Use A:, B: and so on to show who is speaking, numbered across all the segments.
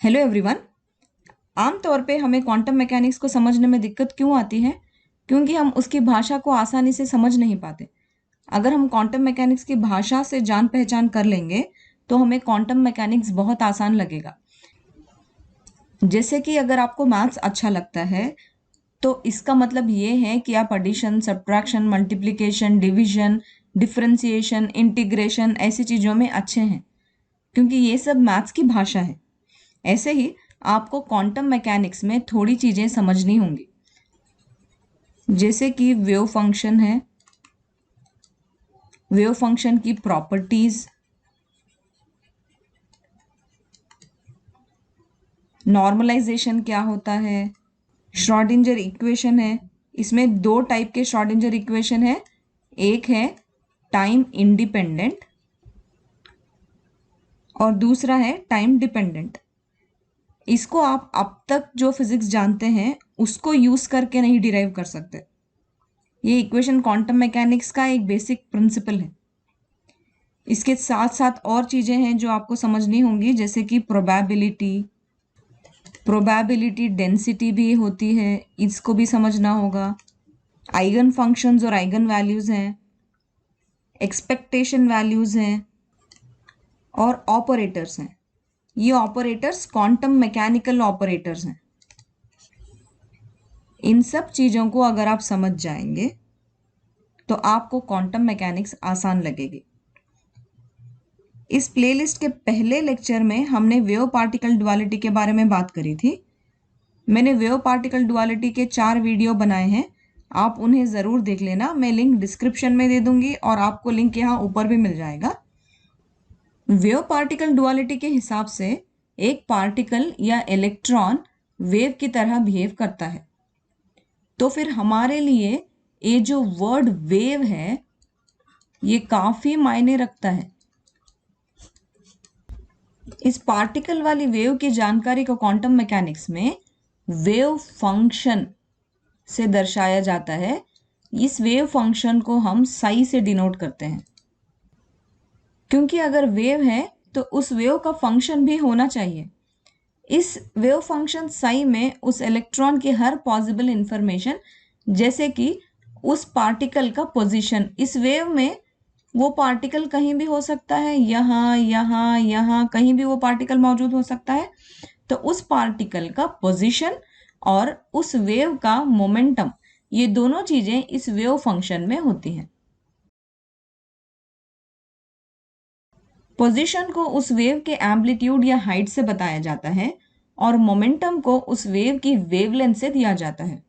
A: Hello everyone. आमतौर पे हमें क्वांटम मैकेनिक्स को समझने में दिक्कत क्यों आती है? क्योंकि हम उसकी भाषा को आसानी से समझ नहीं पाते। अगर हम क्वांटम मैकेनिक्स की भाषा से जान पहचान कर लेंगे तो हमें क्वांटम मैकेनिक्स बहुत आसान लगेगा। जैसे कि अगर आपको मैथ्स अच्छा लगता है तो इसका मतलब ये है कि आप addition, subtraction, multiplication, division, differentiation, integration ऐसी चीज़ों में अच्छे हैं, क्योंकि ये सब मैथ्स की भाषा है। ऐसे ही आपको क्वांटम मैकेनिक्स में थोड़ी चीज़ें समझनी होंगी, जैसे कि वेव फंक्शन है, वेव फंक्शन की प्रॉपर्टीज, नॉर्मलाइजेशन क्या होता है, श्रोडिंगर इक्वेशन है। इसमें दो टाइप के श्रोडिंगर इक्वेशन है, एक है टाइम इंडिपेंडेंट और दूसरा है टाइम डिपेंडेंट। इसको आप अब तक जो फिजिक्स जानते हैं उसको यूज करके नहीं डिराइव कर सकते। ये इक्वेशन क्वांटम मैकेनिक्स का एक बेसिक प्रिंसिपल है। इसके साथ साथ और चीज़ें हैं जो आपको समझनी होंगी, जैसे कि प्रोबेबिलिटी डेंसिटी भी होती है, इसको भी समझना होगा। आइगन फंक्शंस और आइगन वैल्यूज़ हैं, एक्सपेक्टेशन वैल्यूज़ हैं और ऑपरेटर्स हैं। ये ऑपरेटर्स क्वांटम मैकेनिकल ऑपरेटर्स हैं। इन सब चीज़ों को अगर आप समझ जाएंगे तो आपको क्वांटम मैकेनिक्स आसान लगेगी। इस प्लेलिस्ट के पहले लेक्चर में हमने वेव पार्टिकल डुअलिटी के बारे में बात करी थी। मैंने वेव पार्टिकल डुअलिटी के 4 वीडियो बनाए हैं, आप उन्हें ज़रूर देख लेना। मैं लिंक डिस्क्रिप्शन में दे दूंगी और आपको लिंक यहाँ ऊपर भी मिल जाएगा। वेव पार्टिकल डुअलिटी के हिसाब से एक पार्टिकल या इलेक्ट्रॉन वेव की तरह बिहेव करता है। तो फिर हमारे लिए ये जो वर्ड वेव है ये काफ़ी मायने रखता है। इस पार्टिकल वाली वेव की जानकारी को क्वांटम मैकेनिक्स में वेव फंक्शन से दर्शाया जाता है। इस वेव फंक्शन को हम साई से डिनोट करते हैं, क्योंकि अगर वेव है तो उस वेव का फंक्शन भी होना चाहिए। इस वेव फंक्शन साई में उस इलेक्ट्रॉन की हर पॉसिबल इंफॉर्मेशन, जैसे कि उस पार्टिकल का पोजीशन, इस वेव में वो पार्टिकल कहीं भी हो सकता है, यहाँ यहाँ यहाँ कहीं भी वो पार्टिकल मौजूद हो सकता है। तो उस पार्टिकल का पोजीशन और उस वेव का मोमेंटम, ये दोनों चीजें इस वेव फंक्शन में होती हैं। पोजीशन को उस वेव के एम्पलीट्यूड या हाइट से बताया जाता है और मोमेंटम को उस वेव की वेवलेंथ से दिया जाता है।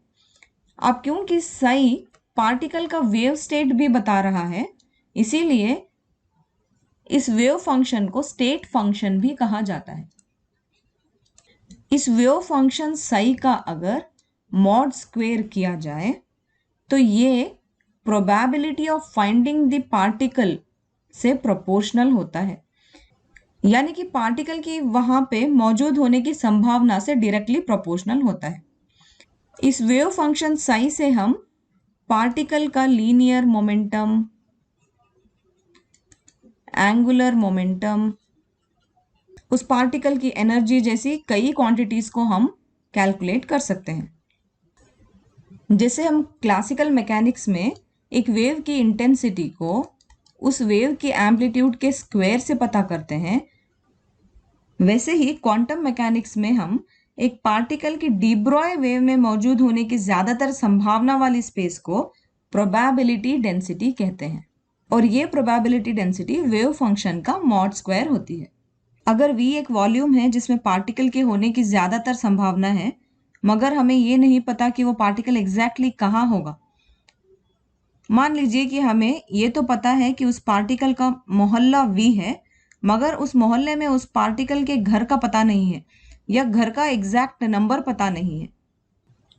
A: अब क्योंकि साई पार्टिकल का वेव स्टेट भी बता रहा है, इसीलिए इस वेव फंक्शन को स्टेट फंक्शन भी कहा जाता है। इस वेव फंक्शन साई का अगर मॉड स्क्वेयर किया जाए तो ये probability of finding the particle से प्रोपोर्शनल होता है, यानी कि पार्टिकल की वहां पे मौजूद होने की संभावना से डायरेक्टली प्रोपोर्शनल होता है। इस वेव फंक्शन साई से हम पार्टिकल का लीनियर मोमेंटम, एंगुलर मोमेंटम, उस पार्टिकल की एनर्जी जैसी कई क्वांटिटीज को हम कैलकुलेट कर सकते हैं। जैसे हम क्लासिकल मैकेनिक्स में एक वेव की इंटेंसिटी को उस वेव की एम्पलीट्यूड के स्क्वायर से पता करते हैं, वैसे ही क्वांटम मैकेनिक्स में हम एक पार्टिकल की डी ब्रॉय वेव में मौजूद होने की ज्यादातर संभावना वाली स्पेस को प्रोबेबिलिटी डेंसिटी कहते हैं, और ये प्रोबेबिलिटी डेंसिटी वेव फंक्शन का मॉड स्क्वायर होती है। अगर v एक वॉल्यूम है जिसमें पार्टिकल के होने की ज्यादातर संभावना है, मगर हमें ये नहीं पता कि वो पार्टिकल एग्जैक्टली कहाँ होगा। मान लीजिए कि हमें ये तो पता है कि उस पार्टिकल का मोहल्ला v है, मगर उस मोहल्ले में उस पार्टिकल के घर का पता नहीं है या घर का एग्जैक्ट नंबर पता नहीं है।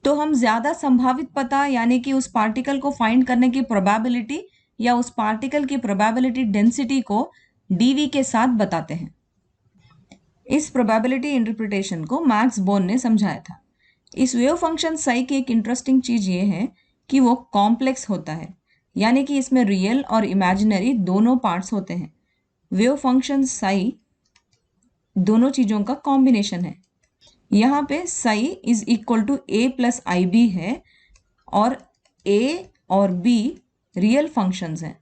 A: तो हम ज्यादा संभावित पता, यानी कि उस पार्टिकल को फाइंड करने की प्रोबेबिलिटी या उस पार्टिकल की प्रोबेबिलिटी डेंसिटी को dv के साथ बताते हैं। इस प्रोबेबिलिटी इंटरप्रिटेशन को मैक्स बोर्न ने समझाया था। इस वेव फंक्शन साई की एक इंटरेस्टिंग चीज ये है कि वो कॉम्प्लेक्स होता है, यानी कि इसमें रियल और इमेजिनरी दोनों पार्ट्स होते हैं। वेव फंक्शन साई दोनों चीज़ों का कॉम्बिनेशन है। यहाँ पे psi is equal to a plus i b है और ए और बी रियल फंक्शंस हैं।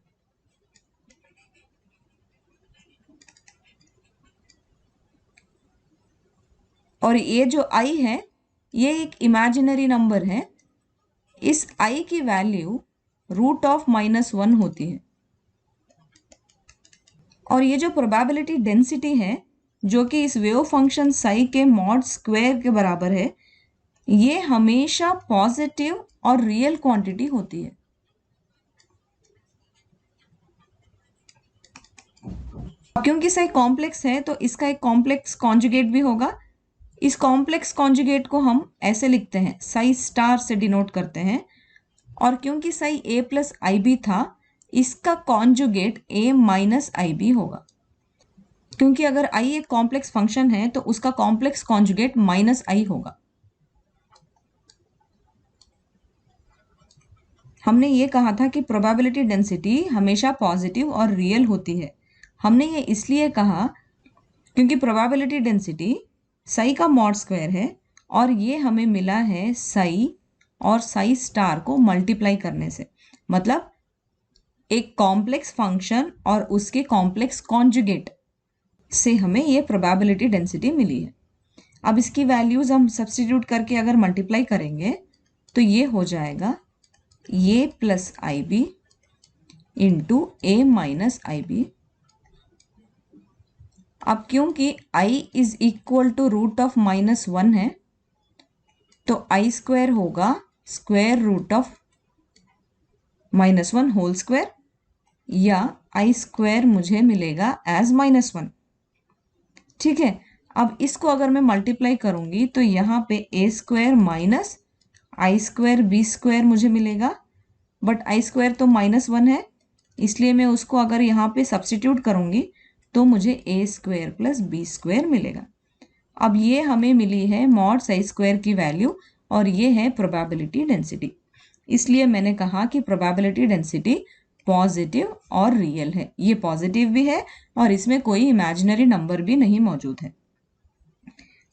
A: और ये जो आई है ये एक इमेजिनरी नंबर है। इस आई की वैल्यू रूट ऑफ -1 होती है। और ये जो प्रोबेबिलिटी डेंसिटी है जो कि इस वेव फंक्शन साई के मॉड स्क्वायर के बराबर है, ये हमेशा पॉजिटिव और रियल क्वांटिटी होती है। क्योंकि साई कॉम्प्लेक्स है तो इसका एक कॉम्प्लेक्स कॉन्जुगेट भी होगा। इस कॉम्प्लेक्स कॉन्जुगेट को हम ऐसे लिखते हैं, साई स्टार से डिनोट करते हैं। और क्योंकि psi a plus i b था, इसका conjugate a minus i b होगा। क्योंकि अगर i एक कॉम्प्लेक्स फंक्शन है तो उसका कॉम्प्लेक्स कॉन्जुगेट माइनस आई होगा। हमने ये कहा था कि प्रोबेबिलिटी डेंसिटी हमेशा पॉजिटिव और रियल होती है। हमने ये इसलिए कहा क्योंकि प्रोबेबिलिटी डेंसिटी साई का मॉड स्क्वायर है और ये हमें मिला है साई और साई स्टार को मल्टीप्लाई करने से। मतलब एक कॉम्प्लेक्स फंक्शन और उसके कॉम्प्लेक्स कॉन्जुगेट से हमें ये प्रोबेबिलिटी डेंसिटी मिली है। अब इसकी वैल्यूज हम सब्स्टिट्यूट करके अगर मल्टीप्लाई करेंगे तो ये हो जाएगा a plus i b into a minus i b. अब क्योंकि i is equal to root of -1 है तो आई स्क्वायर होगा square root of -1 whole square, या आई स्क्वायर मुझे मिलेगा एज -1। ठीक है, अब इसको अगर मैं मल्टीप्लाई करूंगी तो यहाँ पे a square minus i square b square मुझे मिलेगा। बट आई स्क्वायर तो -1 है, इसलिए मैं उसको अगर यहाँ पे सब्स्टिट्यूट करूंगी तो मुझे a square plus b square मिलेगा। अब ये हमें मिली है मॉड साई स्क्वायर की वैल्यू और ये है प्रोबेबिलिटी डेंसिटी। इसलिए मैंने कहा कि प्रोबेबिलिटी डेंसिटी पॉजिटिव और रियल है। ये पॉजिटिव भी है और इसमें कोई इमेजिनरी नंबर भी नहीं मौजूद है।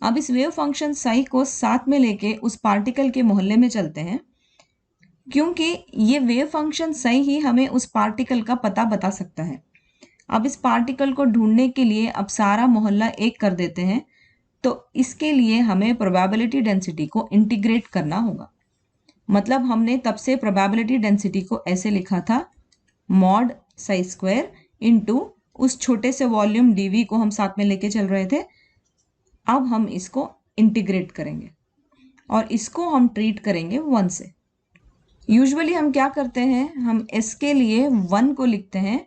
A: अब इस वेव फंक्शन साई को साथ में लेके उस पार्टिकल के मोहल्ले में चलते हैं, क्योंकि ये वेव फंक्शन साई ही हमें उस पार्टिकल का पता बता सकता है। अब इस पार्टिकल को ढूंढने के लिए अब सारा मोहल्ला एक कर देते हैं, तो इसके लिए हमें प्रोबेबिलिटी डेंसिटी को इंटीग्रेट करना होगा। मतलब हमने तब से प्रोबेबिलिटी डेंसिटी को ऐसे लिखा था, मॉड साई स्क्वायर इनटू उस छोटे से वॉल्यूम डीवी को हम साथ में लेके चल रहे थे। अब हम इसको इंटीग्रेट करेंगे और इसको हम ट्रीट करेंगे 1 से। यूजुअली हम क्या करते हैं, हम s के लिए 1 को लिखते हैं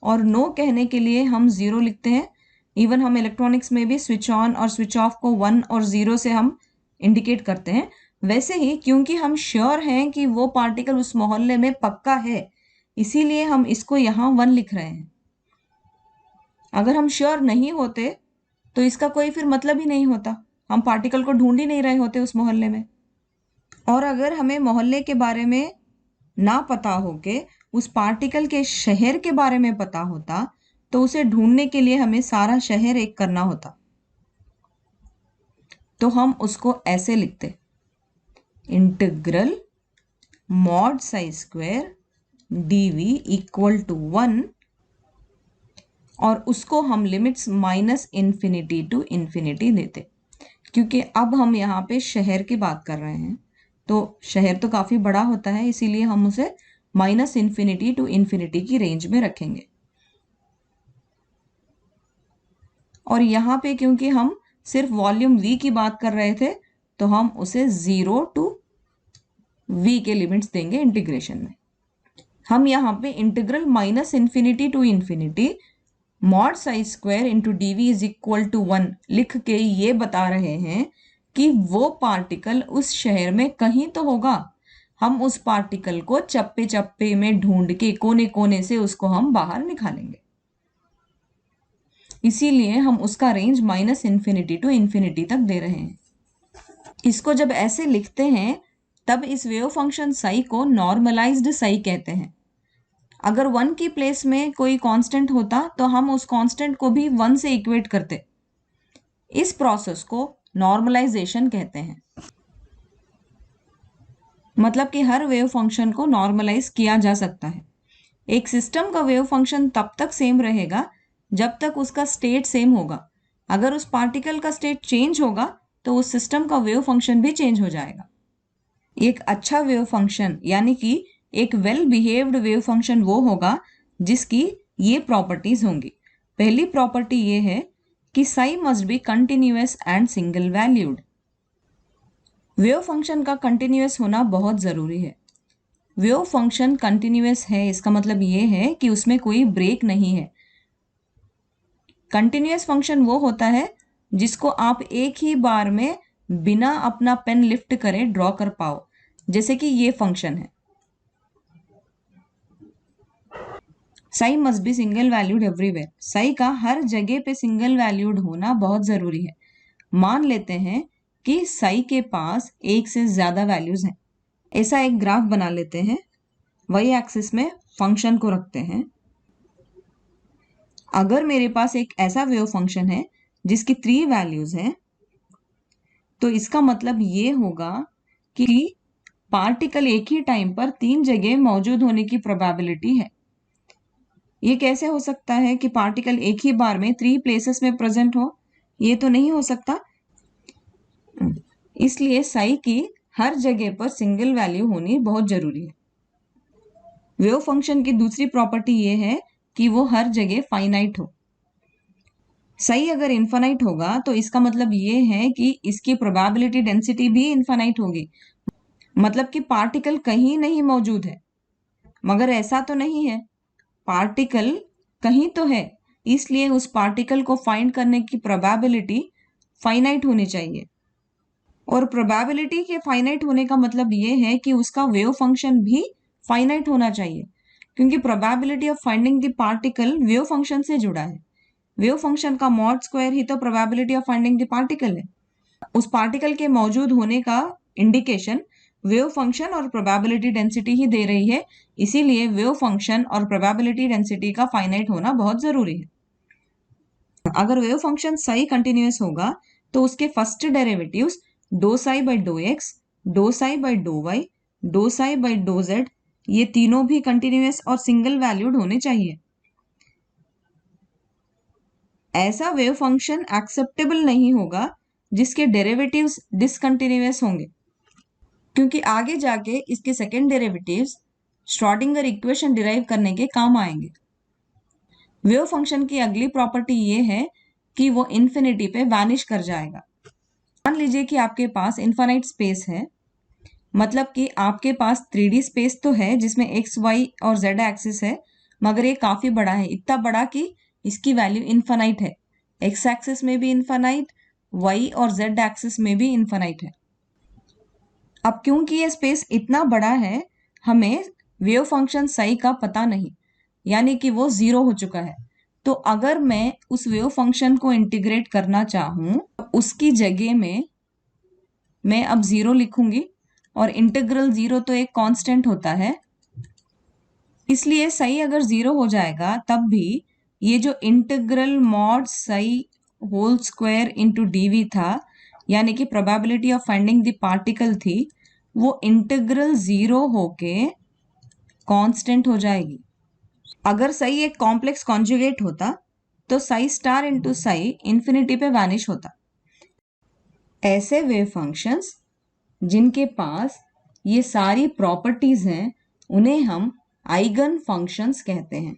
A: और नो कहने के लिए हम 0 लिखते हैं। इवन हम इलेक्ट्रॉनिक्स में भी स्विच ऑन और स्विच ऑफ को 1 और 0 से हम इंडिकेट करते हैं। वैसे ही क्योंकि हम श्योर हैं कि वो पार्टिकल उस मोहल्ले में पक्का है, इसीलिए हम इसको यहाँ 1 लिख रहे हैं। अगर हम श्योर नहीं होते तो इसका कोई फिर मतलब ही नहीं होता, हम पार्टिकल को ढूंढ ही नहीं रहे होते उस मोहल्ले में। और अगर हमें मोहल्ले के बारे में ना पता हो के उस पार्टिकल के शहर के बारे में पता होता तो उसे ढूंढने के लिए हमें सारा शहर एक करना होता। तो हम उसको ऐसे लिखते, integral mod psi square dv equal to 1, और उसको हम लिमिट्स -∞ टू इन्फिनिटी देते। क्योंकि अब हम यहाँ पे शहर की बात कर रहे हैं तो शहर तो काफ़ी बड़ा होता है, इसीलिए हम उसे -∞ टू इन्फिनिटी की रेंज में रखेंगे। और यहाँ पे क्योंकि हम सिर्फ वॉल्यूम v की बात कर रहे थे तो हम उसे 0 टू v के लिमिट्स देंगे इंटीग्रेशन में। हम यहाँ पे integral -∞ to infinity mod psi square into dv is equal to 1 लिख के ये बता रहे हैं कि वो पार्टिकल उस शहर में कहीं तो होगा। हम उस पार्टिकल को चप्पे चप्पे में ढूंढ के कोने कोने से उसको हम बाहर निकालेंगे। इसीलिए हम उसका रेंज -∞ टू इन्फिनिटी तक दे रहे हैं। इसको जब ऐसे लिखते हैं तब इस वेव फंक्शन साई को नॉर्मलाइज्ड साई कहते हैं। अगर 1 की प्लेस में कोई कांस्टेंट होता तो हम उस कांस्टेंट को भी 1 से इक्वेट करते। इस प्रोसेस को नॉर्मलाइजेशन कहते हैं। मतलब कि हर वेव फंक्शन को नॉर्मलाइज किया जा सकता है। एक सिस्टम का वेव फंक्शन तब तक सेम रहेगा जब तक उसका स्टेट सेम होगा। अगर उस पार्टिकल का स्टेट चेंज होगा तो उस सिस्टम का वेव फंक्शन भी चेंज हो जाएगा। एक अच्छा वेव फंक्शन यानी कि एक वेल बिहेव्ड वेव फंक्शन वो होगा जिसकी ये प्रॉपर्टीज होंगी। पहली प्रॉपर्टी ये है कि Sai must be continuous and single valued. Wave function का कंटिन्यूअस होना बहुत ज़रूरी है। वेव फंक्शन कंटिन्यूअस है इसका मतलब ये है कि उसमें कोई ब्रेक नहीं है। कंटिन्यूअस फंक्शन वो होता है जिसको आप एक ही बार में बिना अपना पेन लिफ्ट करे ड्रॉ कर पाओ, जैसे कि ये फंक्शन है। Sai must be single valued everywhere. Sai का हर जगह पे सिंगल वैल्यूड होना बहुत जरूरी है। मान लेते हैं कि साई के पास एक से ज्यादा वैल्यूज हैं। ऐसा एक ग्राफ बना लेते हैं। वाई एक्सिस में फंक्शन को रखते हैं। अगर मेरे पास एक ऐसा वेव फंक्शन है जिसकी 3 वैल्यूज हैं, तो इसका मतलब ये होगा कि पार्टिकल एक ही टाइम पर 3 जगह मौजूद होने की प्रोबेबिलिटी है। ये कैसे हो सकता है कि पार्टिकल एक ही बार में 3 प्लेसेस में प्रेजेंट हो? ये तो नहीं हो सकता। इसलिए साई की हर जगह पर सिंगल वैल्यू होनी बहुत जरूरी है। वेव फंक्शन की दूसरी प्रॉपर्टी ये है कि वो हर जगह फाइनाइट हो। साई अगर इन्फानाइट होगा तो इसका मतलब ये है कि इसकी प्रोबेबिलिटी डेंसिटी भी इन्फानाइट होगी। मतलब कि पार्टिकल कहीं नहीं मौजूद है। मगर ऐसा तो नहीं है, पार्टिकल कहीं तो है, इसलिए उस पार्टिकल को फाइंड करने की प्रोबेबिलिटी फाइनाइट होनी चाहिए। और प्रोबेबिलिटी के फाइनाइट होने का मतलब ये है कि उसका वेव फंक्शन भी फाइनाइट होना चाहिए, क्योंकि probability of finding the particle wave function से जुड़ा है। वेव फंक्शन का मॉड स्क्वायर ही तो probability of finding the particle है। उस पार्टिकल के मौजूद होने का इंडिकेशन वेव फंक्शन और प्रोबेबिलिटी डेंसिटी ही दे रही है। इसीलिए वेव फंक्शन और प्रोबेबिलिटी डेंसिटी का फाइनाइट होना बहुत जरूरी है। अगर वेव फंक्शन साई कंटिन्यूअस होगा तो उसके first derivatives do psi by do x, do psi by do y, do psi by do z, ये तीनों भी कंटिन्यूअस और सिंगल वैल्यूड होने चाहिए। ऐसा वेव फंक्शन एक्सेप्टेबल नहीं होगा जिसके डेरिवेटिव्स डिसकंटिन्यूअस होंगे, क्योंकि आगे जाके इसके second derivatives Schrodinger equation derive करने के काम आएंगे। वेव फंक्शन की अगली प्रॉपर्टी ये है कि वो इन्फिनिटी पे वैनिश कर जाएगा। मान लीजिए कि आपके पास इन्फानाइट स्पेस है, मतलब कि आपके पास 3D स्पेस तो है जिसमें एक्स वाई और जेड एक्सिस है, मगर ये काफी बड़ा है, इतना बड़ा कि इसकी वैल्यू इन्फानाइट है। एक्स एक्सिस में भी इन्फानाइट, वाई और जेड एक्सिस में भी इन्फानाइट है। अब क्योंकि ये स्पेस इतना बड़ा है, हमें वेव फंक्शन साई का पता नहीं, यानी कि वो 0 हो चुका है। तो अगर मैं उस वेव फंक्शन को इंटीग्रेट करना चाहूं, उसकी जगह में मैं अब 0 लिखूंगी, और इंटीग्रल 0 तो एक कांस्टेंट होता है, इसलिए साई अगर 0 हो जाएगा तब भी ये जो integral mod psi whole square into d v था, यानी कि probability of finding the particle थी, वो इंटीग्रल 0 होके कांस्टेंट हो जाएगी। अगर साई एक कॉम्प्लेक्स कॉन्जुगेट होता तो Sai star into Sai infinity पे वैनिश होता। ऐसे वेव फंक्शंस जिनके पास ये सारी प्रॉपर्टीज हैं उन्हें हम आइगन फंक्शंस कहते हैं।